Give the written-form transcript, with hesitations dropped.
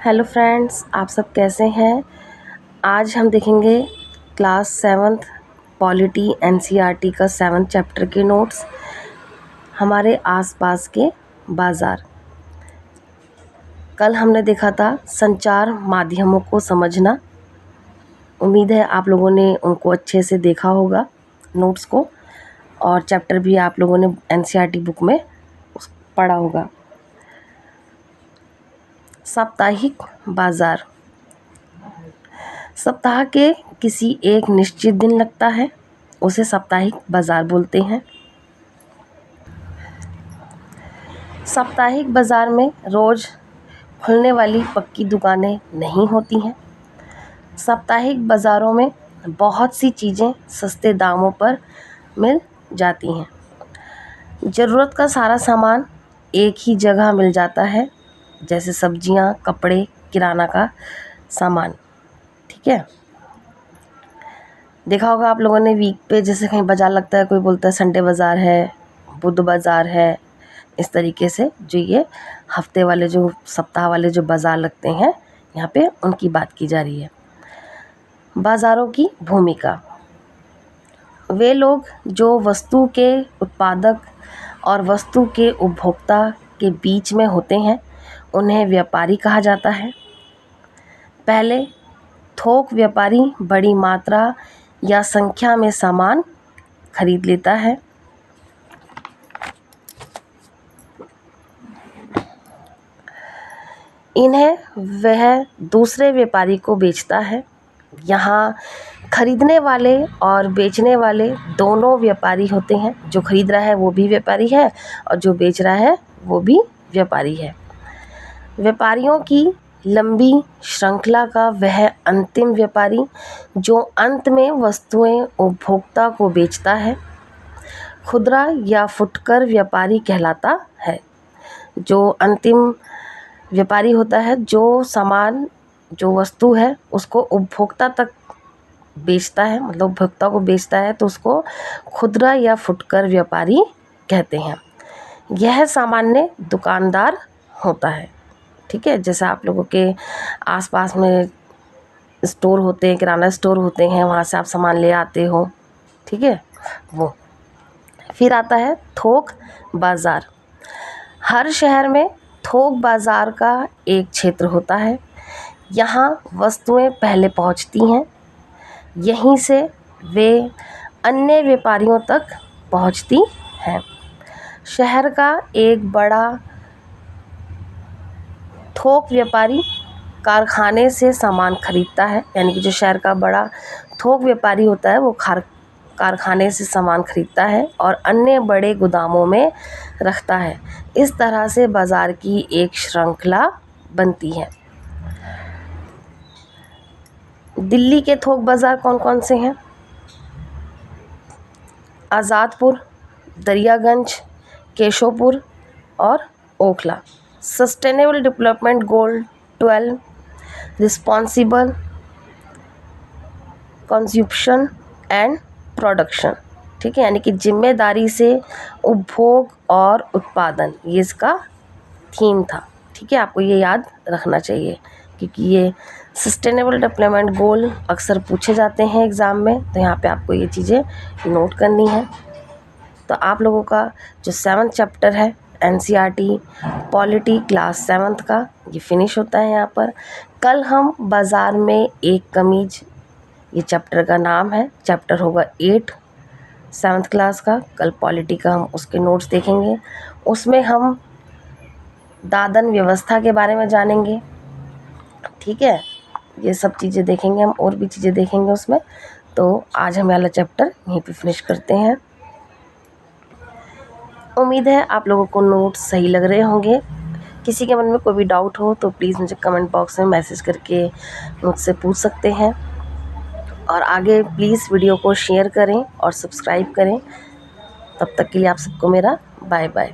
Hello friends, आप सब कैसे हैं। आज हम देखेंगे क्लास 7th पॉलिटी एनसीईआरटी का 7th चैप्टर के नोट्स। हमारे आसपास के बाज़ार। कल हमने देखा था संचार माध्यमों को समझना। उम्मीद है आप लोगों ने उनको अच्छे से देखा होगा नोट्स को, और चैप्टर भी आप लोगों ने एनसीईआरटी बुक में पढ़ा होगा। साप्ताहिक बाज़ार। सप्ताह के किसी एक निश्चित दिन लगता है, उसे साप्ताहिक बाज़ार बोलते हैं। साप्ताहिक बाज़ार में रोज़ खुलने वाली पक्की दुकानें नहीं होती हैं। साप्ताहिक बाज़ारों में बहुत सी चीज़ें सस्ते दामों पर मिल जाती हैं। ज़रूरत का सारा सामान एक ही जगह मिल जाता है, जैसे सब्जियां, कपड़े, किराना का सामान। ठीक है, देखा होगा आप लोगों ने वीक पे जैसे कहीं बाज़ार लगता है, कोई बोलता है संडे बाज़ार है, बुध बाज़ार है। इस तरीके से जो ये हफ्ते वाले, जो सप्ताह वाले जो बाज़ार लगते हैं, यहाँ पे उनकी बात की जा रही है। बाज़ारों की भूमिका। वे लोग जो वस्तु के उत्पादक और वस्तु के उपभोक्ता के बीच में होते हैं, उन्हें व्यापारी कहा जाता है। पहले थोक व्यापारी बड़ी मात्रा या संख्या में सामान खरीद लेता है। इन्हें वह दूसरे व्यापारी को बेचता है। यहाँ खरीदने वाले और बेचने वाले दोनों व्यापारी होते हैं। जो खरीद रहा है वो भी व्यापारी है, और जो बेच रहा है वो भी व्यापारी है। व्यापारियों की लंबी श्रृंखला का वह अंतिम व्यापारी जो अंत में वस्तुएं उपभोक्ता को बेचता है, खुदरा या फुटकर व्यापारी कहलाता है। जो अंतिम व्यापारी होता है, जो सामान, जो वस्तु है उसको उपभोक्ता तक बेचता है, मतलब उपभोक्ता को बेचता है, तो उसको खुदरा या फुटकर व्यापारी कहते हैं। यह सामान्य दुकानदार होता है। ठीक है, जैसे आप लोगों के आसपास में स्टोर होते हैं, किराना स्टोर होते हैं, वहाँ से आप सामान ले आते हो। ठीक है, वो फिर आता है थोक बाज़ार। हर शहर में थोक बाज़ार का एक क्षेत्र होता है। यहाँ वस्तुएं पहले पहुँचती हैं, यहीं से वे अन्य व्यापारियों तक पहुँचती हैं। शहर का एक बड़ा थोक व्यापारी कारखाने से सामान खरीदता है, यानी कि जो शहर का बड़ा थोक व्यापारी होता है वो कारखाने से सामान खरीदता है और अन्य बड़े गोदामों में रखता है। इस तरह से बाज़ार की एक श्रृंखला बनती है। दिल्ली के थोक बाज़ार कौन कौन से हैं? आज़ादपुर, दरियागंज, केशवपुर और Okhla. Sustainable development goal 12, responsible consumption and production. ठीक है, यानी कि जिम्मेदारी से उपभोग और उत्पादन, ये इसका थीम था। ठीक है, आपको ये याद रखना चाहिए, क्योंकि ये सस्टेनेबल डेवलपमेंट गोल अक्सर पूछे जाते हैं एग्ज़ाम में, तो यहाँ पे आपको ये चीज़ें नोट करनी है। तो आप लोगों का जो 7th चैप्टर है एनसीईआरटी पॉलिटी क्लास 7th का, ये फिनिश होता है यहाँ पर। कल हम बाज़ार में एक कमीज, ये चैप्टर का नाम है। चैप्टर होगा 8 7th क्लास का। कल पॉलिटी का हम उसके नोट्स देखेंगे। उसमें हम दादन व्यवस्था के बारे में जानेंगे। ठीक है, ये सब चीज़ें देखेंगे हम, और भी चीज़ें देखेंगे उसमें। तो आज हम वाला चैप्टर यहीं पे फिनिश करते हैं। उम्मीद है आप लोगों को नोट्स सही लग रहे होंगे। किसी के मन में कोई भी डाउट हो तो प्लीज़ मुझे कमेंट बॉक्स में मैसेज करके मुझसे पूछ सकते हैं। और आगे प्लीज़ वीडियो को शेयर करें और सब्सक्राइब करें। तब तक के लिए आप सबको मेरा बाय बाय।